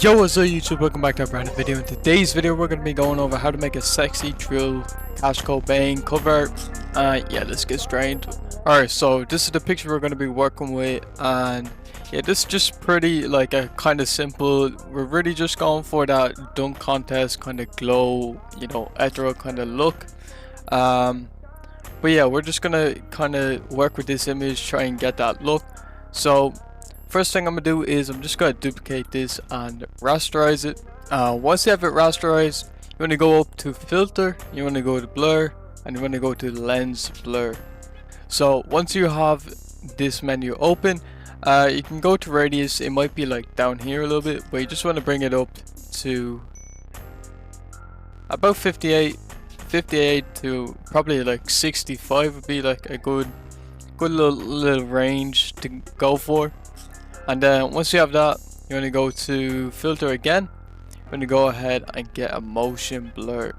Yo, what's up YouTube, welcome back to a brand new video. In today's video we're going to be going over how to make a sexy drill Kurt Cobain cover. Yeah, let's get straight into it. Alright, so this is the picture we're going to be working with, and yeah, this is just pretty like a kind of simple. We're really just going for that dunk contest kind of glow, you know, ethereal kind of look. But yeah, we're just going to kind of work with this image, try and get that look. So first thing I'm gonna do is I'm just gonna duplicate this and rasterize it. Once you have it rasterized, you want to go up to filter, you want to go to blur, and you want to go to lens blur. So once you have this menu open, you can go to radius. It might be like down here a little bit, but you just want to bring it up to about 58 to probably like 65 would be like a good little range to go for. And then once you have that, you want to go to filter again. You want to go ahead and get a motion blur.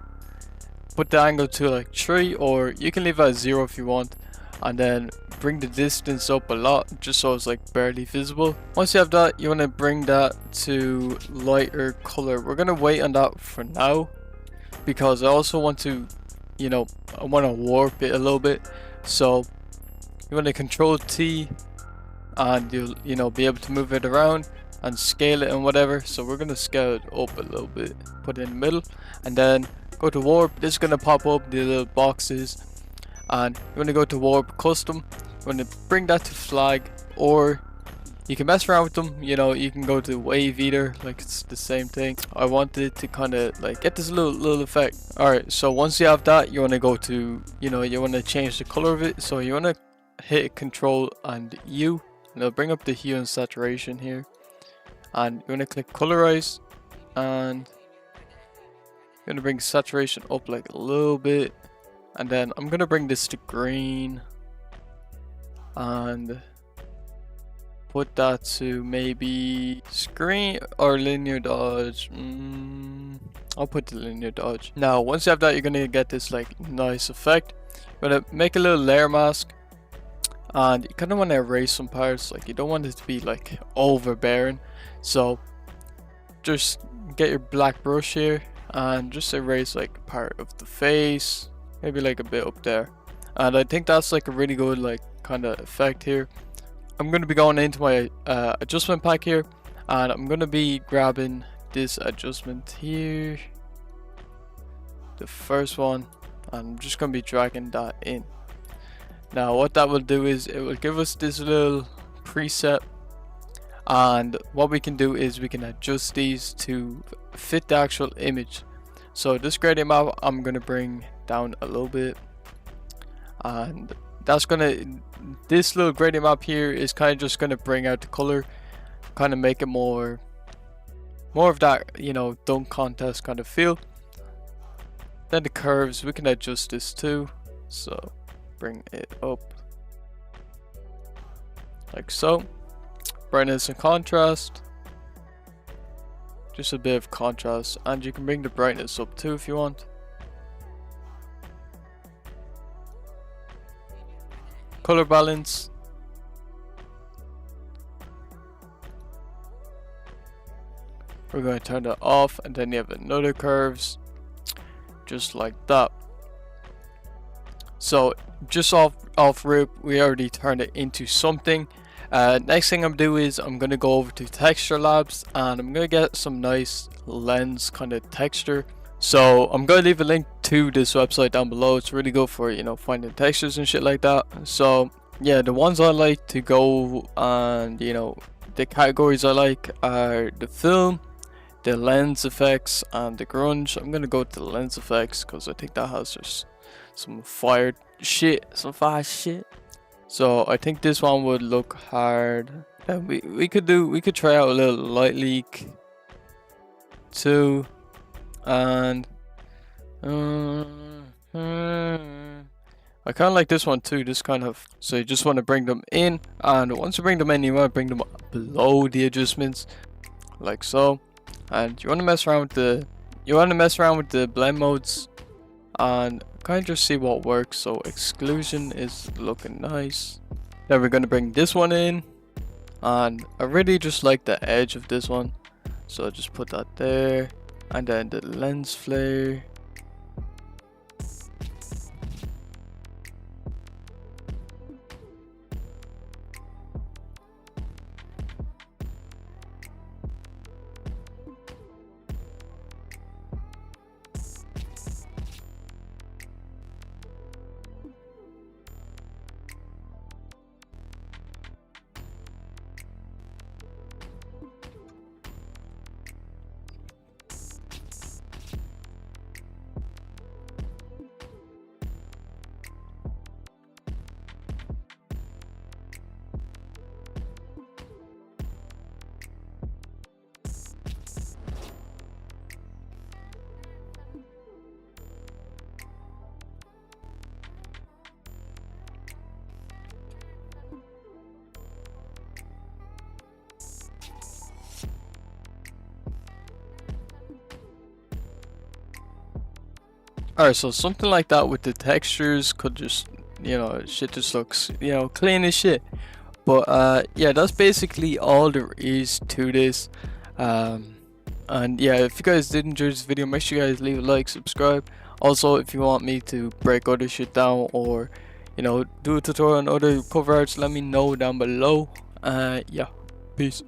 Put the angle to like 3, or you can leave it at 0 if you want. And then bring the distance up a lot, just so it's like barely visible. Once you have that, you want to bring that to lighter color. We're going to wait on that for now, because I also want to, you know, I want to warp it a little bit. So you want to control T, and you'll, you know, be able to move it around and scale it and whatever. So we're gonna scale it up a little bit, put it in the middle, and then go to warp. This is gonna pop up the little boxes, and you want to go to warp custom. You want to bring that to flag, or you can mess around with them, you know. You can go to wave either, like it's the same thing. I wanted to kind of like get this little effect. All right, so once you have that, you want to go to, you know, you want to change the color of it. So you want to hit Control and U. And it'll bring up the hue and saturation here, and you want to click colorize, and you're going to bring saturation up like a little bit, and then I'm going to bring this to green and put that to maybe screen or linear dodge. I'll put the linear dodge. Now once you have that, you're going to get this like nice effect. You're going to make a little layer mask, and you kind of want to erase some parts. Like, you don't want it to be like overbearing, so just get your black brush here and just erase like part of the face, maybe like a bit up there. And I think that's like a really good like kind of effect here. I'm going to be going into my adjustment pack here, and I'm going to be grabbing this adjustment here, the first one, and I'm just going to be dragging that in. Now what that will do is it will give us this little preset, and what we can do is we can adjust these to fit the actual image. So this gradient map I'm going to bring down a little bit, and that's this little gradient map here is kind of just going to bring out the color, kind of make it more of that, you know, dunk contest kind of feel. Then the curves, we can adjust this too, so bring it up like so. Brightness and contrast, just a bit of contrast, and you can bring the brightness up too if you want. Color balance, we're going to turn that off, and then you have another curves just like that. So just off rip, we already turned it into something. Next thing I'm gonna do is I'm gonna go over to Texture Labs, and I'm gonna get some nice lens kind of texture. So I'm gonna leave a link to this website down below. It's really good for, you know, finding textures and shit like that. So yeah, the ones I like to go, and you know, the categories I like are the film, the lens effects, and the grunge. I'm gonna go to the lens effects because I think that has just some fire shit. So I think this one would look hard. And we could try out a little light leak too, and I kind of like this one too. This kind of, so you just want to bring them in, and once you bring them in, you want to bring them below the adjustments like so. And you want to mess around with the blend modes, and kind of just see what works. So exclusion is looking nice. Then we're going to bring this one in, and I really just like the edge of this one. So I'll just put that there, and then the lens flare. Alright, so something like that with the textures could just, shit just looks, clean as shit. But yeah, that's basically all there is to this. And yeah, if you guys did enjoy this video, make sure you guys leave a like, subscribe. Also, if you want me to break other shit down, or do a tutorial on other cover arts, let me know down below. Yeah, peace.